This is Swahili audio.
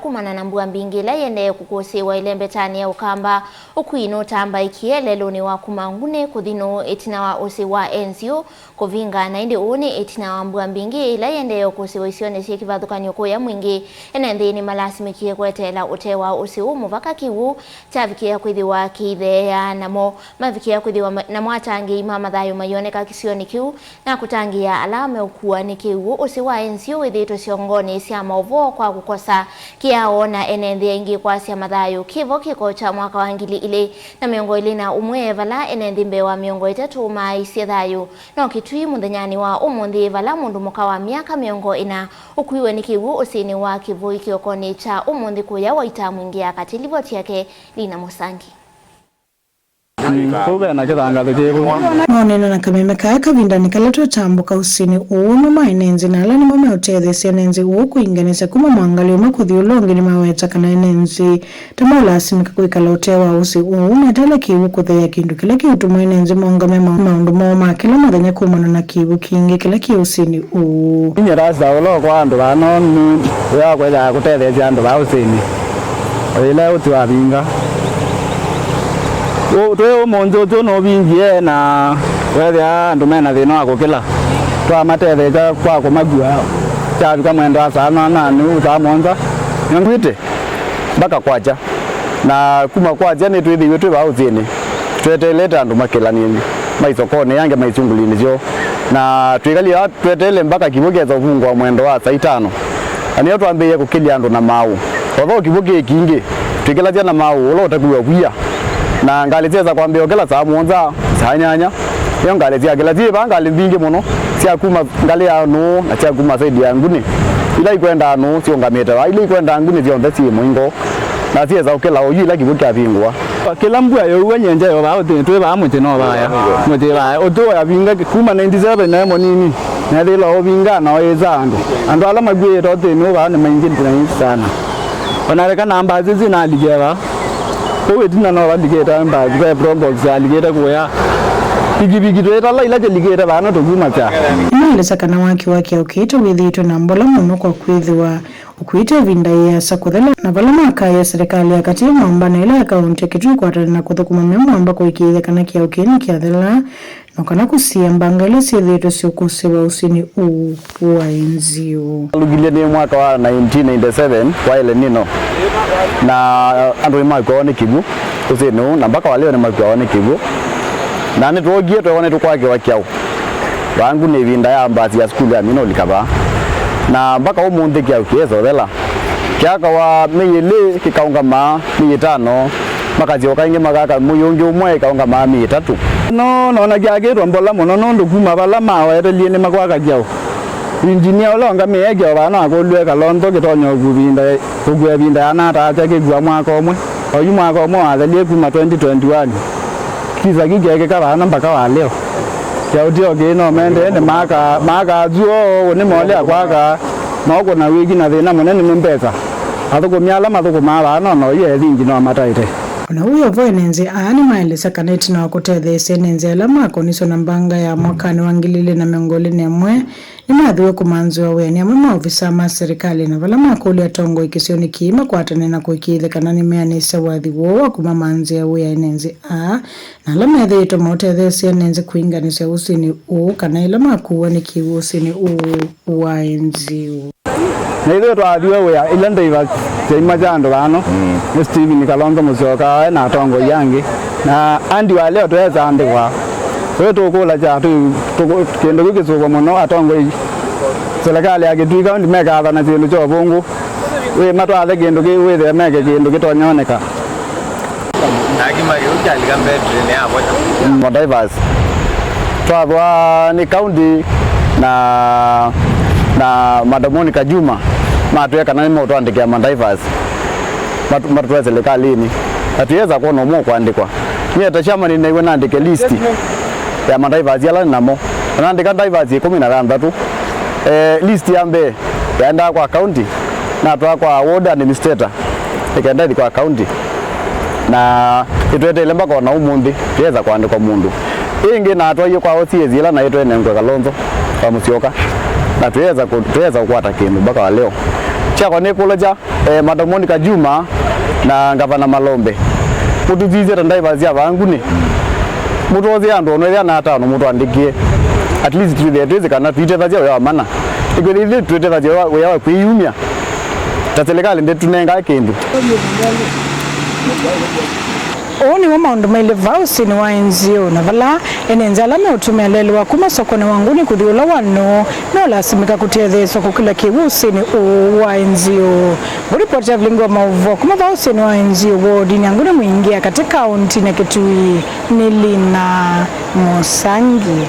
kumana na mbua mbingila yende kukosewa ile mbetani ya ukamba ukuino tamba ikie lelo ni wakumangune kuthino etina wa ose wa NCO kuvinga na indi une etina wa mbua mbingi ila yende kukosewa isione siye kivathukanyo kuya mwingi ene nthini malasimikie kwetela utewa ose muvaka kiwu chavikia kwithiwa kiithea namo mavikia kwithiwa namo atangi ima mathayo mayoneka kisioni kiu na kutangia alame ukua ni kiwu ose wa NCO withito siongoni sia mauvo kwa kukosa kiaona enendhia ingi kwa sia mathayo kivo kiko cha mwaka wa ngili ile na miongo ili na umwe vala enendhi mbewa miongo itatu maisi thayo no kitui mundenyani wa umundi vala mundu muka wa miaka miongo ina ukuiwe ni kiwu usini wa kivu ikiokoni cha umundi kuya waita mwingi ya katilivoti yake Lina Musangi. Moneno na kameme kaya kavindani kaletwa tambuka usini uuma mainenzi na alani mome utethesia nenzi uku inganisa kuma mwangali umakuthi ulongi ni maweta kana enenzi tamola asimika kuikala utewa usi uuma tala kiwu kuthea kindu kila kiutumu enenzi mwangame maundu moma kila mathanya kumana na kiwu kingi kila kiusini uu Inye rasa ulo kwa andu vano uya kweja kutethesia andu va usini ile uti wa vinga twe umonzo no bingie na wethia andu mena thina wa kukila twa matetheja kwa kumagua chavi kama mwendo asana na ni utamonza ngwite baka kwacha na kuma kwacha ni twithiwe twi bauzini tweteleta andu makila nini maisokone yange maisungulini cio na twigalia twetele mpaka kibugeza uvungu wa mwendo wa saa 5 aniyo twambiye kukilia andu na mau otho kibuge kingi twikila na mau ulo utakuwa buya na ngalizeza kwambia okela saa monza saa nyanya yo ngalizia kila ziba ngalivingi muno sia kuma ngalia no na sia kuma saidi yangu ni ila ikwenda no sio ngameta ila ikwenda nguni vyo ndasi mwingo na sia za okela oyu ila kibuka vingwa kila mbwa yo wenyenje yo ba twe ba muti no ba ya muti ba odo ya vinga kuma 97 na mo nini na dilo ovinga na oeza ando ala magwe rote no ba na maingi sana wanareka namba zizi na aligera kowe dina no aligera mba kwa probox aligera kuya bigi tweta la ila aligera bana to guma cha Malesa kana waki ukito withito na mbola muno kwa kwithiwa ukuita vinda ya sakuthela na vala maka ya serikali ya kati mwamba na ila akaunti kitu kwa tana kuthukuma mwamba kwa ikiithe kana kia ukini kia thela no kana kusia mbangale si thito si ukusewa usini wa NCO lugilia ni mwaka wa 1997 kwa ile nino na andu imako ni kibu usini na mpaka waleo ni mwaka ni kibu na ni tuogie tuone tukwake wakiao wangu ni vinda ya mbasi ya skuli ya mino likaba na mpaka umundi kia ukiezo thela kiaka wa meyele kikaunga maa 5 makazi okainge magaka muyungi umwe kaunga maa 3 no na kiagirwa mbola muno no ndukuma bala mawa etelie ni makwaka kiao engineer olonga meyege bana akolwe kalondo kitonyo kugwe binda ana tacha kigwa mwaka omwe oyu mwaka omwe athelie kuma 2021 kiza gigeke kabana mpaka wa leo Yaudio gino mende ne maka zuo ni mole akwaka noko na wigi na thina munene mbeza athuko miala mathuko mala no ye thingi no mataite na huyo voenenze ani maelesa kaneti na wakutethesia nenze alama koniso na mbanga ya mwakani wangilile na miongoli ni amwe ni mathiwe kumanzua weni amwe maofisa ma serikali na vala makuli ya tongo ikisioni kiima kwa atanena kuikithe kana ni meanisa wathi wowa kuma manzi ya wea nenze na alama ya thito mautethesia nenze kuinganisya usini kana ilama kuwa ni kiwu usini wa NCO na ile twathio wea ile ndaiva tema jando bano ni Steven Kalonzo Musyoka na tongo yangi na andi wa leo tweza andikwa wetu kula cha tu kendo kisuko muno atongo serikali yake tuika ndi meka na kindu cho bungu we matwa kendo ki we the meka kendo kitonyoneka Agimari ukialika mbedre ne hapo modivers twabwa ni county na Madamoni Kajuma matweka na moto andikia mandivers matwa serikalini atuweza kuona mo kuandikwa mimi atachama ni naiwe naandike list ya mandivers yala namo naandika divers 13 list yambe yaenda kwa county na toa kwa ward administrator ikaenda kwa county na itwetele mpaka na umundi tuweza kuandikwa mundu ingi na atwaye kwa OCS ila na itwe nengwe Kalonzo kwa Musyoka na tuweza kukwata kindu mpaka leo chako ne koloja Madam Monica Juma na Gavana Malombe mutu zize ndai bazia bangune mutu ozi ando no ya na ata no mutu andikie at least tuweze kana tuite bazia ya mana igwe tuite bazia ya kwiyumya tatselekale ndetunenga kindu Oni wa maundu maile vausi ni wa NZO na vala enenzala me utumelele wa kuma soko na wanguni kudiula wano na lasimika kutia theso kukila kiwusi ni wa NZO. Buripoti ya vlingu wa mauvo kuma vausi ni wa NZO wodi ni angune muingia katika kaunti na Kitui ni Lina Musangi.